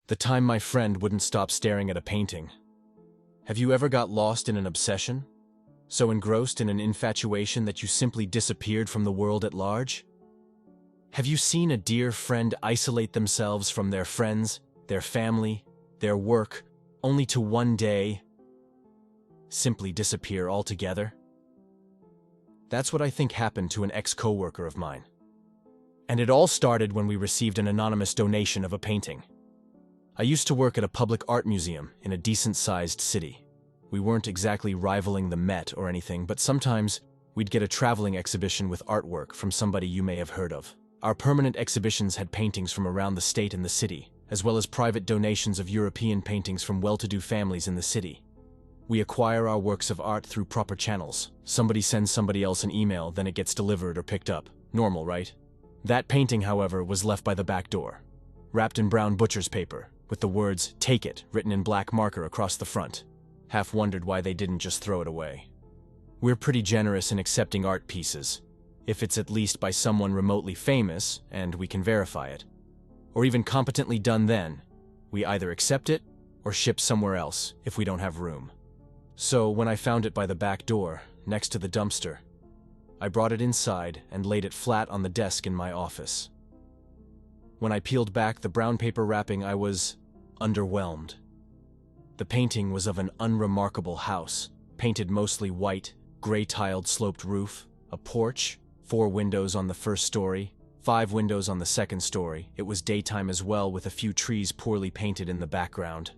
The time my friend wouldn't stop staring at a painting. Have you ever got lost in an obsession? So engrossed in an infatuation that you simply disappeared from the world at large? Have you seen a dear friend isolate themselves from their friends, their family, their work, only to one day simply disappear altogether? That's what I think happened to an ex-coworker of mine. And it all started when we received an anonymous donation of a painting. I used to work at a public art museum in a decent-sized city. We weren't exactly rivaling the Met or anything, but sometimes we'd get a traveling exhibition with artwork from somebody you may have heard of. Our permanent exhibitions had paintings from around the state and the city, as well as private donations of European paintings from well-to-do families in the city. We acquire our works of art through proper channels. Somebody sends somebody else an email, then it gets delivered or picked up. Normal, right? That painting, however, was left by the back door, wrapped in brown butcher's paper, with the words, "Take it," written in black marker across the front. Half wondered why they didn't just throw it away. We're pretty generous in accepting art pieces, if it's at least by someone remotely famous and we can verify it. Or even competently done then, we either accept it or ship somewhere else if we don't have room. So when I found it by the back door, next to the dumpster, I brought it inside and laid it flat on the desk in my office. When I peeled back the brown paper wrapping, I was underwhelmed. The painting was of an unremarkable house, painted mostly white, gray-tiled sloped roof, a porch, 4 windows on the first story, 5 windows on the second story. It was daytime as well, with a few trees poorly painted in the background.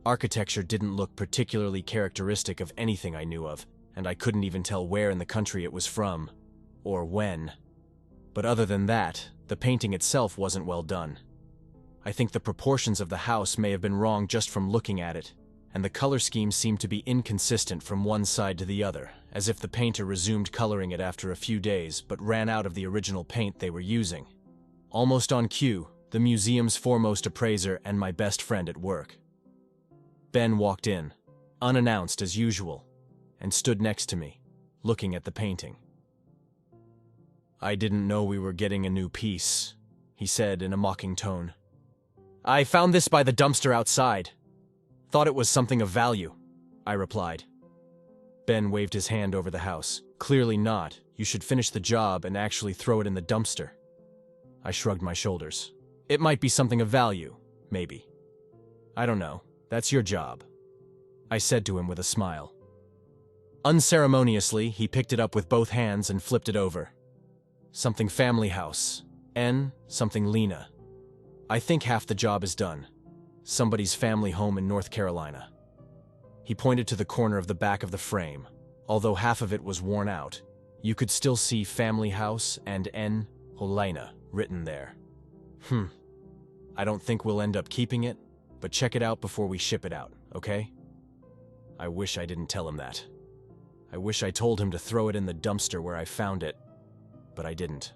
Architecture didn't look particularly characteristic of anything I knew of, and I couldn't even tell where in the country it was from, or when. But other than that, the painting itself wasn't well done. I think the proportions of the house may have been wrong just from looking at it, and the color scheme seemed to be inconsistent from one side to the other, as if the painter resumed coloring it after a few days but ran out of the original paint they were using. Almost on cue, the museum's foremost appraiser and my best friend at work. Ben walked in, unannounced as usual, and stood next to me, looking at the painting. "I didn't know we were getting a new piece," he said in a mocking tone. "I found this by the dumpster outside. Thought it was something of value," I replied. Ben waved his hand over the house. "Clearly not. You should finish the job and actually throw it in the dumpster." I shrugged my shoulders. "It might be something of value, maybe. I don't know. That's your job," I said to him with a smile. Unceremoniously, he picked it up with both hands and flipped it over. "Something family house. N. something Lena. I think half the job is done. Somebody's family home in North Carolina." He pointed to the corner of the back of the frame. Although half of it was worn out, you could still see family house and N. Helena written there. I don't think we'll end up keeping it, but check it out before we ship it out, okay? I wish I didn't tell him that. I wish I told him to throw it in the dumpster where I found it, but I didn't.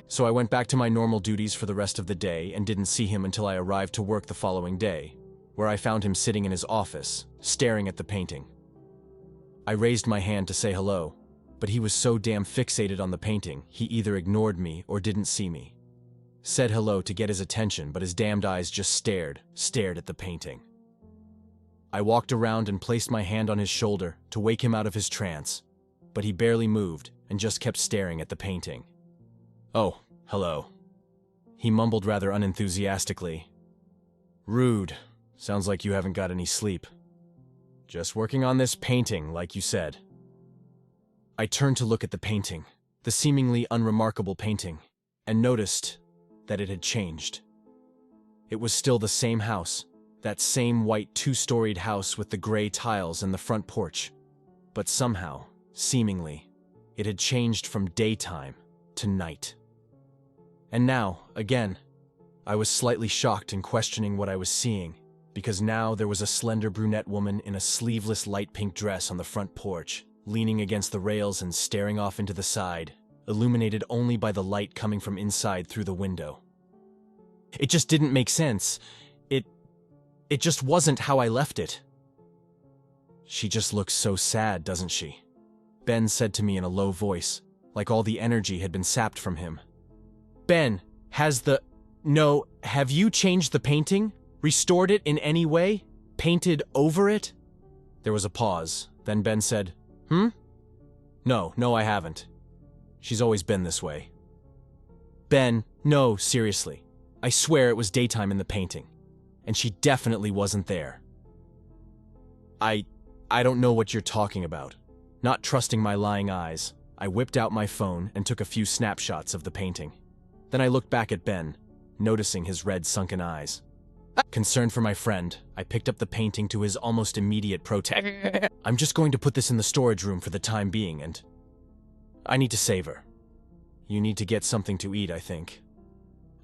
So I went back to my normal duties for the rest of the day and didn't see him until I arrived to work the following day, where I found him sitting in his office, staring at the painting. I raised my hand to say hello, but he was so damn fixated on the painting, he either ignored me or didn't see me. Said hello to get his attention, but his damned eyes just stared at the painting. I walked around and placed my hand on his shoulder to wake him out of his trance, but he barely moved and just kept staring at the painting. "Oh, hello." He mumbled rather unenthusiastically. "Rude. Sounds like you haven't got any sleep. Just working on this painting, like you said." I turned to look at the painting, the seemingly unremarkable painting, and noticed that it had changed. It was still the same house, that same white 2-storied house with the gray tiles and the front porch. But somehow, seemingly, it had changed from daytime to night. And now, again, I was slightly shocked and questioning what I was seeing, because now there was a slender brunette woman in a sleeveless light pink dress on the front porch, leaning against the rails and staring off into the side, illuminated only by the light coming from inside through the window. It just didn't make sense. It just wasn't how I left it. "She just looks so sad, doesn't she?" Ben said to me in a low voice, like all the energy had been sapped from him. "Ben, have you changed the painting?" Restored it in any way? Painted over it? There was a pause. Then Ben said, No, I haven't. She's always been this way. Ben, no, seriously. I swear it was daytime in the painting. And she definitely wasn't there. I don't know what you're talking about. Not trusting my lying eyes, I whipped out my phone and took a few snapshots of the painting. Then I looked back at Ben, noticing his red sunken eyes. Concerned for my friend, I picked up the painting to his almost immediate protest. I'm just going to put this in the storage room for the time being, and I need to save her. You need to get something to eat, I think.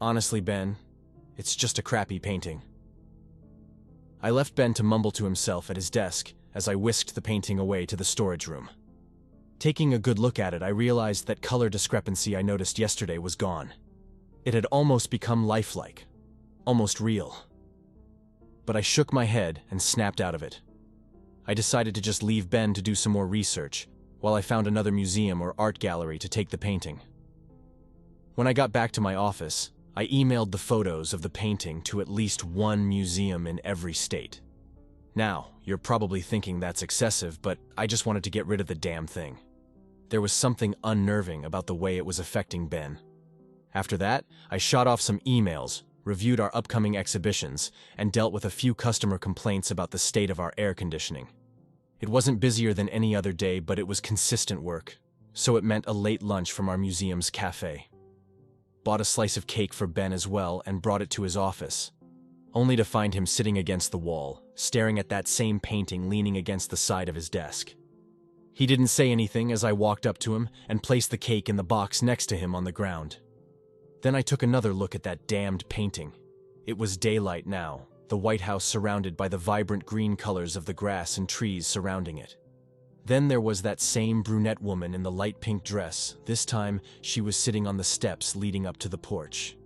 Honestly, Ben, it's just a crappy painting. I left Ben to mumble to himself at his desk as I whisked the painting away to the storage room. Taking a good look at it, I realized that color discrepancy I noticed yesterday was gone. It had almost become lifelike, almost real. But I shook my head and snapped out of it. I decided to just leave Ben to do some more research while I found another museum or art gallery to take the painting. When I got back to my office, I emailed the photos of the painting to at least one museum in every state. Now, you're probably thinking that's excessive, but I just wanted to get rid of the damn thing. There was something unnerving about the way it was affecting Ben. After that, I shot off some emails, reviewed our upcoming exhibitions, and dealt with a few customer complaints about the state of our air conditioning. It wasn't busier than any other day, but it was consistent work, so it meant a late lunch from our museum's cafe. Bought a slice of cake for Ben as well and brought it to his office, only to find him sitting against the wall, staring at that same painting leaning against the side of his desk. He didn't say anything as I walked up to him and placed the cake in the box next to him on the ground. Then I took another look at that damned painting. It was daylight now, the White House surrounded by the vibrant green colors of the grass and trees surrounding it. Then there was that same brunette woman in the light pink dress. This time, she was sitting on the steps leading up to the porch.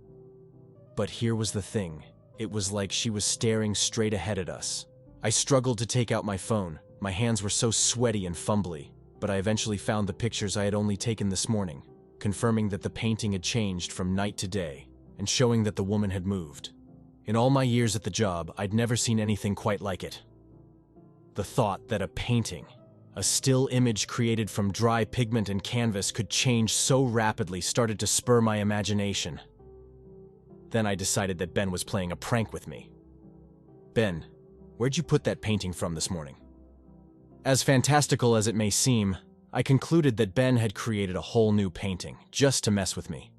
But here was the thing. It was like she was staring straight ahead at us. I struggled to take out my phone. My hands were so sweaty and fumbly, but I eventually found the pictures I had only taken this morning, confirming that the painting had changed from night to day, and showing that the woman had moved. In all my years at the job, I'd never seen anything quite like it. The thought that a painting, a still image created from dry pigment and canvas, could change so rapidly started to spur my imagination. Then I decided that Ben was playing a prank with me. Ben, where'd you put that painting from this morning? As fantastical as it may seem, I concluded that Ben had created a whole new painting, just to mess with me.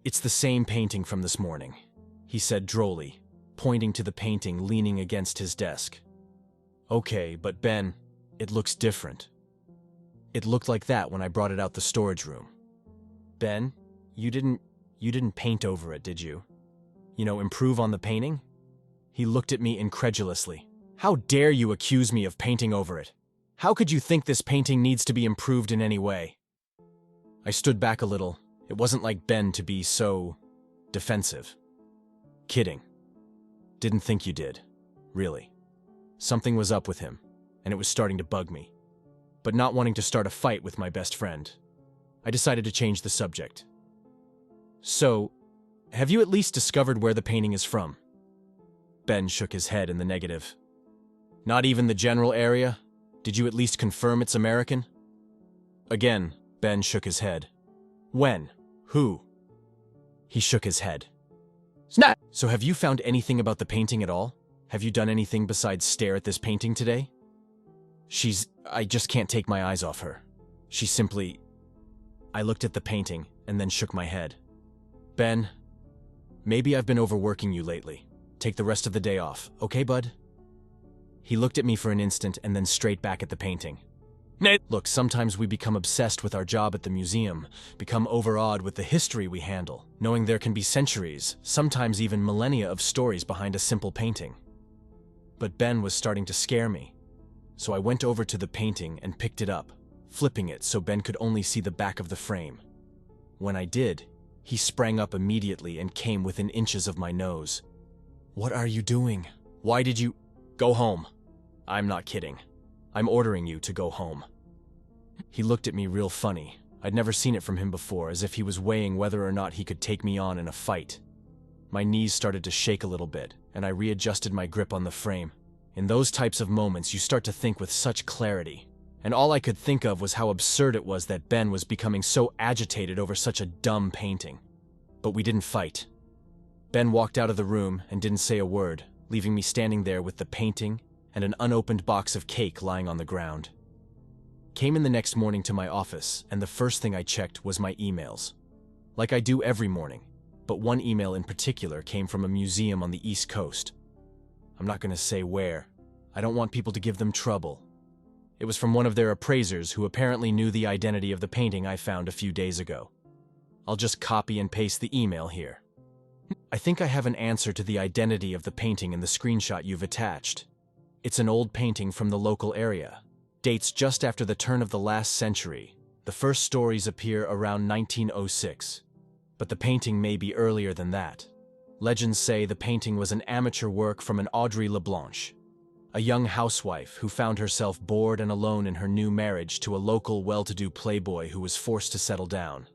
It's the same painting from this morning, he said drolly, pointing to the painting leaning against his desk. Okay, but Ben, it looks different. It looked like that when I brought it out the storage room. Ben, you didn't paint over it, did you? Improve on the painting? He looked at me incredulously. How dare you accuse me of painting over it? How could you think this painting needs to be improved in any way? I stood back a little. It wasn't like Ben to be so defensive. Kidding. Didn't think you did. Really. Something was up with him, and it was starting to bug me. But not wanting to start a fight with my best friend, I decided to change the subject. So, have you at least discovered where the painting is from? Ben shook his head in the negative. Not even the general area? Did you at least confirm it's American? Again, Ben shook his head. When? Who? He shook his head. Snap! So have you found anything about the painting at all? Have you done anything besides stare at this painting today? I just can't take my eyes off her. She simply... I looked at the painting and then shook my head. Ben, maybe I've been overworking you lately. Take the rest of the day off, okay, bud? He looked at me for an instant and then straight back at the painting. Look, sometimes we become obsessed with our job at the museum, become overawed with the history we handle, knowing there can be centuries, sometimes even millennia of stories behind a simple painting. But Ben was starting to scare me, so I went over to the painting and picked it up, flipping it so Ben could only see the back of the frame. When I did, he sprang up immediately and came within inches of my nose. What are you doing? Why did you... Go home. I'm not kidding. I'm ordering you to go home. He looked at me real funny. I'd never seen it from him before, as if he was weighing whether or not he could take me on in a fight. My knees started to shake a little bit, and I readjusted my grip on the frame. In those types of moments, you start to think with such clarity. And all I could think of was how absurd it was that Ben was becoming so agitated over such a dumb painting. But we didn't fight. Ben walked out of the room and didn't say a word, leaving me standing there with the painting and an unopened box of cake lying on the ground. Came in the next morning to my office, and the first thing I checked was my emails. Like I do every morning, but one email in particular came from a museum on the East Coast. I'm not going to say where. I don't want people to give them trouble. It was from one of their appraisers who apparently knew the identity of the painting I found a few days ago. I'll just copy and paste the email here. I think I have an answer to the identity of the painting in the screenshot you've attached. It's an old painting from the local area. Dates just after the turn of the last century. The first stories appear around 1906. But the painting may be earlier than that. Legends say the painting was an amateur work from an Audrey LeBlanche, a young housewife who found herself bored and alone in her new marriage to a local well-to-do playboy who was forced to settle down.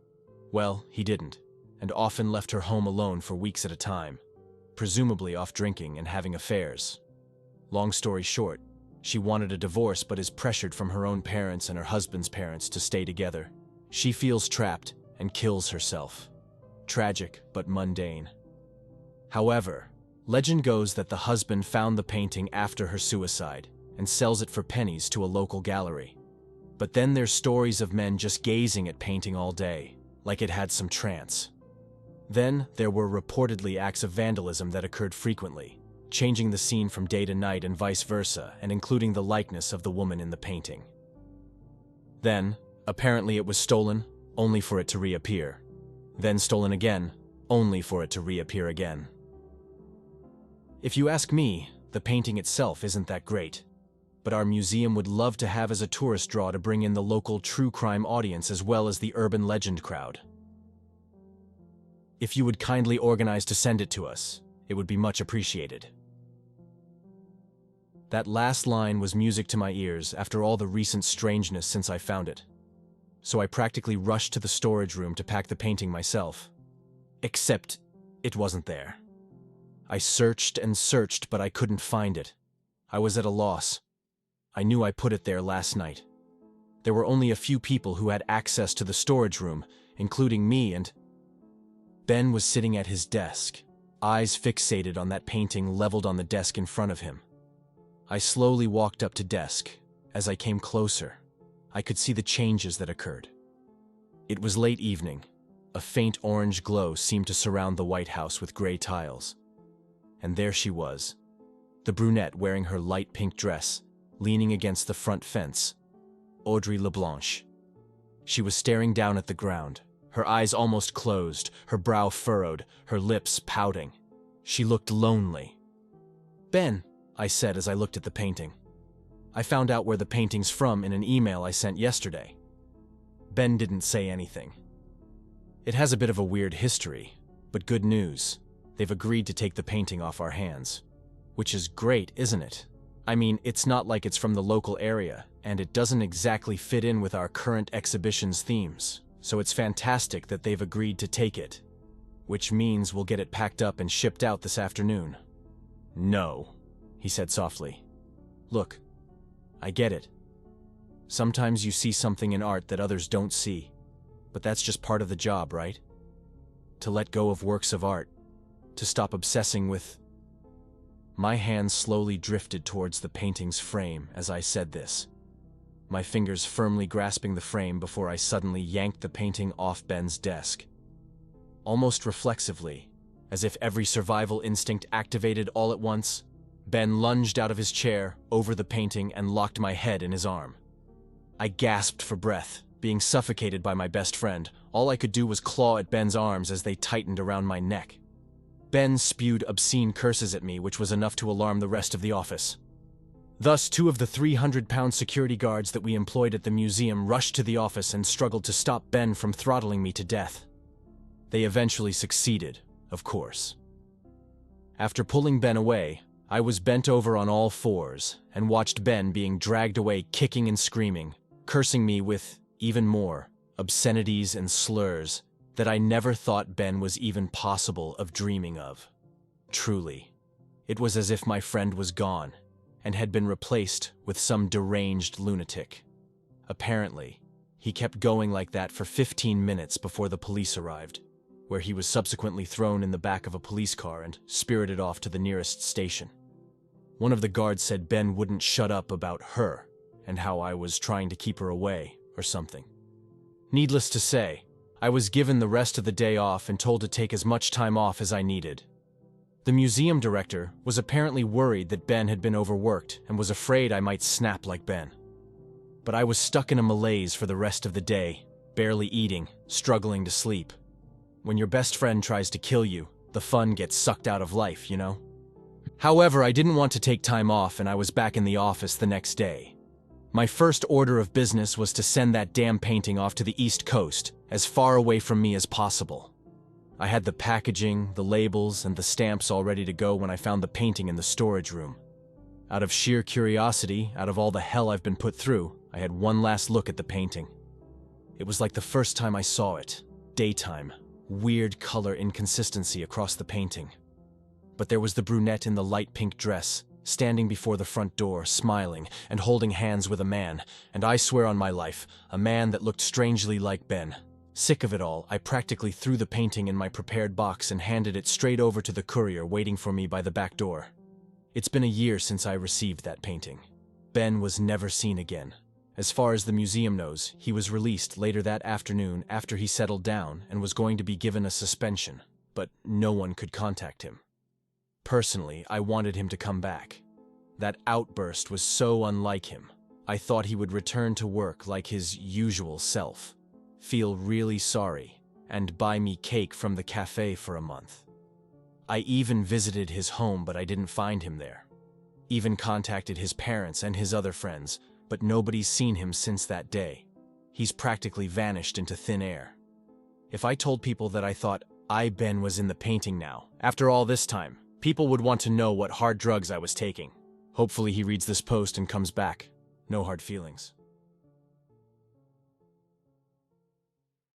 Well, he didn't, and often left her home alone for weeks at a time, presumably off drinking and having affairs. Long story short, she wanted a divorce but is pressured from her own parents and her husband's parents to stay together. She feels trapped and kills herself. Tragic but mundane. However, legend goes that the husband found the painting after her suicide and sells it for pennies to a local gallery. But then there's stories of men just gazing at painting all day, like it had some trance. Then there were reportedly acts of vandalism that occurred frequently, changing the scene from day to night and vice versa, and including the likeness of the woman in the painting. Then, apparently it was stolen, only for it to reappear. Then stolen again, only for it to reappear again. If you ask me, the painting itself isn't that great, but our museum would love to have as a tourist draw to bring in the local true crime audience as well as the urban legend crowd. If you would kindly organize to send it to us, it would be much appreciated. That last line was music to my ears after all the recent strangeness since I found it. So I practically rushed to the storage room to pack the painting myself. Except it wasn't there. I searched and searched, but I couldn't find it. I was at a loss. I knew I put it there last night. There were only a few people who had access to the storage room, including me, and Ben was sitting at his desk, eyes fixated on that painting leveled on the desk in front of him. I slowly walked up to desk. As I came closer, I could see the changes that occurred. It was late evening. A faint orange glow seemed to surround the White House with gray tiles. And there she was, the brunette wearing her light pink dress, leaning against the front fence, Audrey LeBlanche. She was staring down at the ground, her eyes almost closed, her brow furrowed, her lips pouting. She looked lonely. "Ben," I said as I looked at the painting. "I found out where the painting's from in an email I sent yesterday." Ben didn't say anything. "It has a bit of a weird history, but good news. They've agreed to take the painting off our hands. Which is great, isn't it? I mean, it's not like it's from the local area, and it doesn't exactly fit in with our current exhibition's themes, so it's fantastic that they've agreed to take it. Which means we'll get it packed up and shipped out this afternoon." "No," he said softly. "Look, I get it. Sometimes you see something in art that others don't see, but that's just part of the job, right? To let go of works of art. To stop obsessing with—" My hands slowly drifted towards the painting's frame as I said this, my fingers firmly grasping the frame before I suddenly yanked the painting off Ben's desk. Almost reflexively, as if every survival instinct activated all at once, Ben lunged out of his chair, over the painting, and locked my head in his arm. I gasped for breath, being suffocated by my best friend. All I could do was claw at Ben's arms as they tightened around my neck. Ben spewed obscene curses at me, which was enough to alarm the rest of the office. Thus, 2 of the 300-pound security guards that we employed at the museum rushed to the office and struggled to stop Ben from throttling me to death. They eventually succeeded, of course. After pulling Ben away, I was bent over on all fours and watched Ben being dragged away, kicking and screaming, cursing me with, even more, obscenities and slurs that I never thought Ben was even possible of dreaming of. Truly, It was as if my friend was gone and had been replaced with some deranged lunatic. Apparently, he kept going like that for 15 minutes before the police arrived, where he was subsequently thrown in the back of a police car and spirited off to the nearest station. One of the guards said Ben wouldn't shut up about her and how I was trying to keep her away or something. Needless to say, I was given the rest of the day off and told to take as much time off as I needed. The museum director was apparently worried that Ben had been overworked and was afraid I might snap like Ben. But I was stuck in a malaise for the rest of the day, barely eating, struggling to sleep. When your best friend tries to kill you, the fun gets sucked out of life, you know? However, I didn't want to take time off and I was back in the office the next day. My first order of business was to send that damn painting off to the East Coast, as far away from me as possible. I had the packaging, the labels, and the stamps all ready to go when I found the painting in the storage room. Out of sheer curiosity, out of all the hell I've been put through, I had one last look at the painting. It was like the first time I saw it. Daytime. Weird color inconsistency across the painting. But there was the brunette in the light pink dress, standing before the front door, smiling and holding hands with a man, and I swear on my life, a man that looked strangely like Ben. Sick of it all, I practically threw the painting in my prepared box and handed it straight over to the courier waiting for me by the back door. It's been a year since I received that painting. Ben was never seen again. As far as the museum knows, he was released later that afternoon after he settled down and was going to be given a suspension, but no one could contact him. Personally, I wanted him to come back. That outburst was so unlike him. I thought he would return to work like his usual self, feel really sorry, and buy me cake from the cafe for a month. I even visited his home, but I didn't find him there. Even contacted his parents and his other friends, but nobody's seen him since that day. He's practically vanished into thin air. If I told people that I thought Ben was in the painting now, after all this time, people would want to know what hard drugs I was taking. Hopefully he reads this post and comes back. No hard feelings.